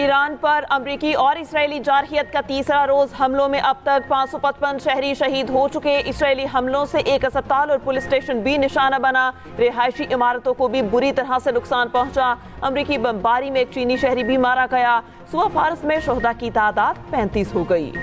Iran पर अमरीकी और इसराइली जारहियत का तीसरा रोज हमलों में अब तक 555 शहरी शहीद हो चुके। इसराइली हमलों से एक अस्पताल और पुलिस स्टेशन भी निशाना बना। रिहायशी इमारतों को भी बुरी तरह से नुकसान पहुंचा। अमरीकी बमबारी में एक चीनी शहरी भी मारा गया। सुबह फारस में शोहदा की तादाद 35 हो गई।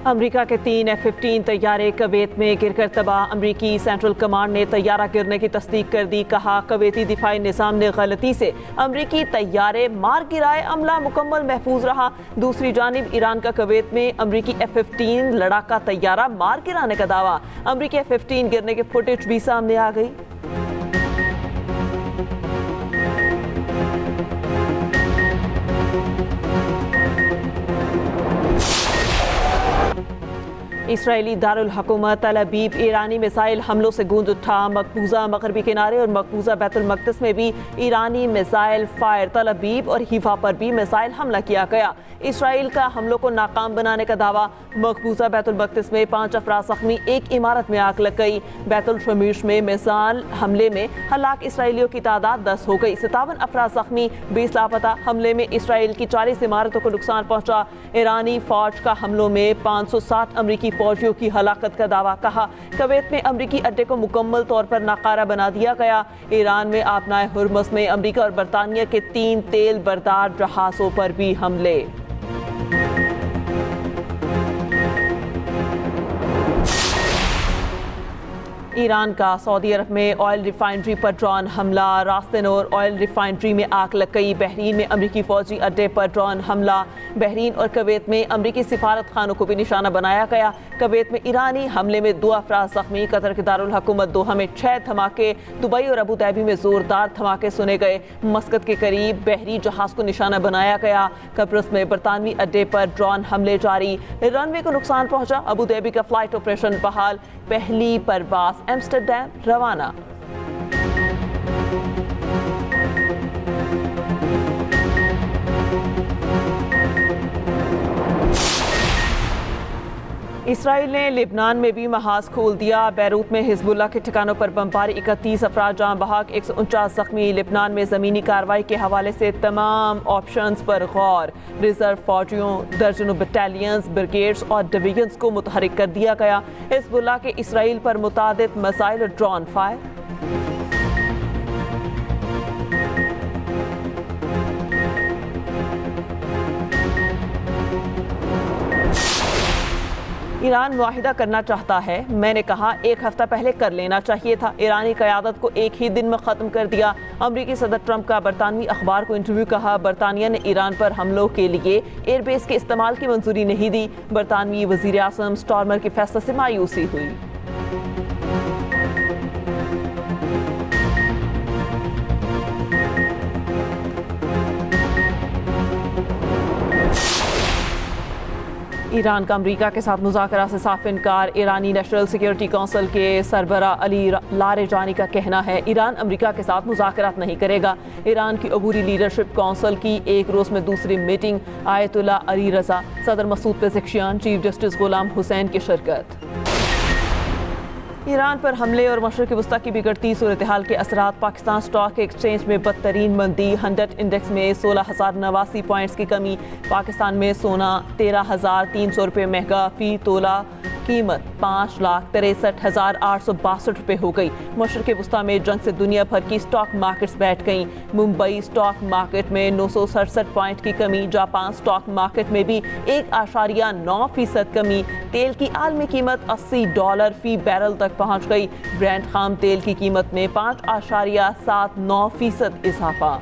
अमेरिका के 3 F-15 तैयारे कवैत में गिरकर तबाह। अमरीकी सेंट्रल कमांड ने तैयारा गिरने की तस्दीक कर दी। कहा कवैती दिफाई निज़ाम ने गलती से अमरीकी तैयारे मार गिराए, अमला मुकम्मल महफूज रहा। दूसरी जानिब ईरान का कवैत में अमरीकी F-15 लड़ाका तैयारा मार गिराने का दावा। अमरीकी F-15 गिरने की फुटेज भी सामने आ गई। इसराइली दारुल हुकूमत तल अबीब ईरानी मिसाइल हमलों से गूंज उठा। मकबूजा मगरबी किनारे और मकबूजा बैतुल मक़दिस में भी ईरानी मिसाइल फायर। तल अबीब और हिफा पर भी मिसाइल हमला किया गया। इसराइल का हमलों को नाकाम बनाने का दावा। मकबूजा बैतुल मक़दिस में 5 अफराद ज़ख्मी, एक इमारत में आग लग गई। बैतुल शमीश में मिसाइल हमले में हलाक इसराइलियों की तादाद 10 हो गई। 57 अफराद ज़ख्मी, 20 लापता। हमले में इसराइल की 40 इमारतों को नुकसान पहुंचा। ईरानी फौज का हमलों में 560 अमरीकी फौजियों की हलाकत का दावा। कहा कवैत में अमरीकी अड्डे को मुकम्मल तौर पर नाकारा बना दिया गया। ईरान में आपनाए हुर्मुज़ में अमरीका और बरतानिया के 3 तेल बरदार जहाज़ों पर भी हमले। ईरान का सऊदी अरब में ऑयल रिफाइनरी पर ड्रोन हमला। रास्तेनोर ऑयल रिफाइनरी में आग लग गई। बहरीन में अमरीकी फौजी अड्डे पर ड्रोन हमला। बहरीन और कवैत में अमरीकी सिफारत खानों को भी निशाना बनाया गया। कवैत में ईरानी हमले में 2 अफराद ज़ख्मी। कतर के दारुल हुकूमत दोहा में 6 धमाके। दुबई और अबू धाबी में जोरदार धमाके सुने गए। मस्कत के करीब बहरी जहाज को निशाना बनाया गया। कब्रस में बरतानवी अड्डे पर ड्रोन हमले जारी। रनवे को नुकसान पहुंचा। अबू धाबी का फ्लाइट ऑपरेशन बहाल। पहली परवाज एम्स्टरडैम रवाना। इसराइल ने लिबनान में भी महाज खोल दिया। बैरूत में हिजबुल्लाह के ठिकानों पर बमबारी, 31 अफराद जाँ बहक, 149 ज़ख्मी। लिबनान में ज़मीनी कार्रवाई के हवाले से तमाम ऑप्शंस पर गौर। रिजर्व फौजियों, दर्जनों बटालियंस, ब्रिगेड्स और डिवीजन्स को मुतहरिक कर दिया गया। हिजबुल्लाह के इसराइल पर मुतादिद मिसाइल और ड्रोन फायर। ईरान मुआहिदा करना चाहता है। मैंने कहा 1 हफ्ता पहले कर लेना चाहिए था। ईरानी क़यादत को एक ही दिन में ख़त्म कर दिया। अमरीकी सदर ट्रंप का बरतानवी अखबार को इंटरव्यू। कहा बरतानिया ने ईरान पर हमलों के लिए एयरबेस के इस्तेमाल की मंजूरी नहीं दी। बरतानवी वज़ीर आज़म स्टॉर्मर के फैसले से मायूसी हुई। ईरान का अमरीका के साथ मुज़ाकरा से साफ इनकार। ईरानी नेशनल सिक्योरिटी काउंसिल के सरबरा अली लारेजानी का कहना है ईरान अमरीका के साथ मुज़ाकरात नहीं करेगा। ईरान की अबूरी लीडरशिप काउंसिल की एक रोज़ में दूसरी मीटिंग। आयतुल्ला अली रज़ा, सदर Masood Pezeshkian, chief justice Ghulam Hussain की शिरकत। ईरान पर हमले और मशरिक़ वस्ता की बिगड़ती सूरत हाल के असरात। पाकिस्तान स्टॉक एक्सचेंज में बदतरीन मंदी। 100 इंडेक्स में 16,089 पॉइंट्स की कमी। पाकिस्तान में सोना 13,300 रुपये महंगा। फी तोला कीमत 5,63,862 रुपये हो गई। मशरिक़ वस्ता में जंग से दुनिया भर की स्टॉक मार्केट्स बैठ गईं। मुंबई स्टॉक मार्केट में 967 पॉइंट की कमी। जापान स्टॉक मार्केट में भी 1.9% कमी। तेल की आलमी कीमत $80 फी बैरल तक पहुंच गई। ब्रेंट खाम तेल की कीमत में 5.79% इजाफा।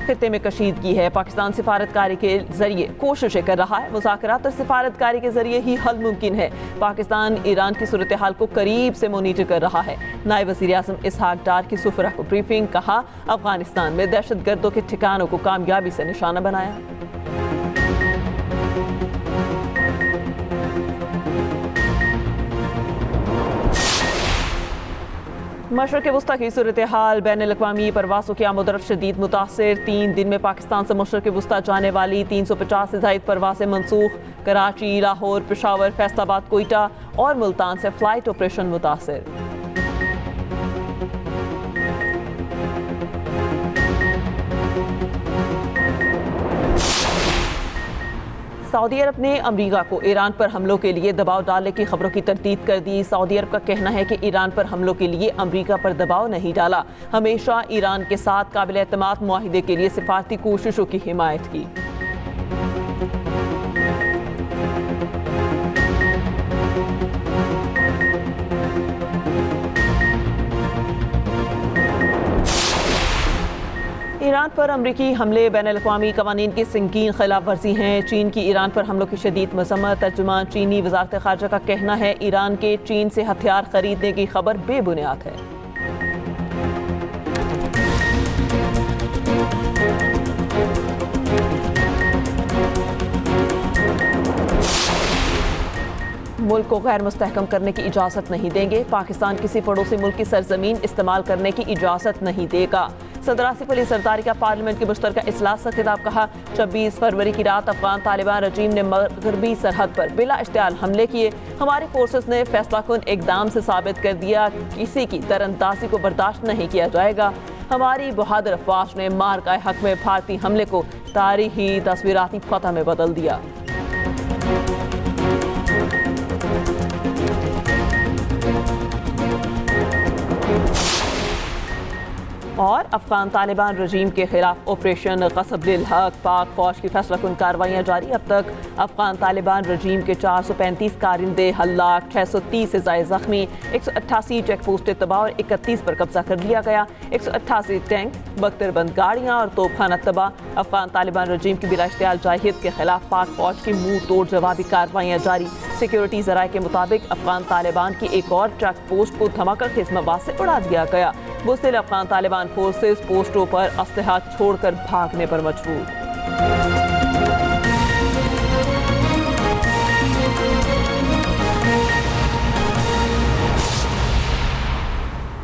खित्ते में कशीदगी है। पाकिस्तान सिफारतकारी के जरिए कोशिशें कर रहा है। मुज़ाकरात और सिफारतकारी के जरिए ही हल मुमकिन है। पाकिस्तान ईरान की सूरत हाल को करीब से मॉनिटर कर रहा है। नायब वज़ीर आज़म इसहाक डार की सुफरा को ब्रीफिंग। कहा अफगानिस्तान में दहशतगर्दों के ठिकानों को कामयाबी से निशाना बनाया। मशरक़ वस्ता की सूरत हाल बैनुल-अक़वामी परवाज़ों की आमद-ओ-रफ़्त शदीद मुतासिर। 3 दिन में पाकिस्तान से मशरक़ वस्ता जाने वाली 350 से ज़ायद परवाज़ें मनसूख। कराची, लाहौर, पेशावर, फैसलाबाद, कोयटा और मुल्तान से फ़्लाइट ऑपरेशन मुतासिर। सऊदी अरब ने अमरीका को ईरान पर हमलों के लिए दबाव डालने की खबरों की तरदीद कर दी। सऊदी अरब का कहना है कि ईरान पर हमलों के लिए अमरीका पर दबाव नहीं डाला, हमेशा ईरान के साथ काबिल एतमाद मुआहिदे के लिए सिफारती कोशिशों की हिमायत की। ईरान पर अमरीकी हमले बैनुल-अक़वामी क़वानीन की संगीन खिलाफ वर्जी हैं। चीन की ईरान पर हमलों की शदीद मज़म्मत। तर्जुमान चीनी वज़ारत ख़ारजा का कहना है ईरान के चीन से हथियार खरीदने की खबर बेबुनियाद है। मुल्क को गैर मुस्तहकम करने की इजाज़त नहीं देंगे। पाकिस्तान किसी पड़ोसी मुल्क की सरजमीन इस्तेमाल करने की इजाज़त नहीं देगा। सदर आसिफ अली जरदारी का पार्लियामेंट की मुश्तरका इजलास से खिताब। कहा 26 फरवरी की रात अफगान तालिबान रजीम ने मगरबी सरहद पर बिला इश्तियाल हमले किए। हमारी फोर्सेस ने फैसलाकुन इकदाम से साबित कर दिया किसी की दरअंदाजी को बर्दाश्त नहीं किया जाएगा। हमारी बहादुर अफवाज ने मार का हक में भारतीय हमले को तारीखी तस्वीराती फतह में बदल दिया। और अफगान तालिबान रजीम के खिलाफ ऑपरेशन ग़स्ब-उल हक पाक फौज की फैसलाकुन कार्रवाइयाँ जारी। अब तक अफगान तालिबान रजीम के 435 कारिंदे हलाक, 630 से ज़ायद ज़ख्मी, 188 चेक पोस्टें तबाह और 31 पर कब्जा कर लिया गया। 188 टैंक, 72 बंद गाड़ियाँ और तोपखाना तबाह। अफगान तालिबान रजीम की बिला इख्तियार जाहिद के खिलाफ पाक फौज की मुंह तोड़ जवाबी कार्रवाइयाँ जारी। सिक्योरिटी ज़राए के मुताबिक अफगान तालिबान की एक और चेक पोस्ट को धमाका खेज मवाद से उड़ा दिया गया। बुज़दिल अफगान तालिबान फोर्सेस पोस्टों पर असलहा छोड़कर भागने पर मजबूर।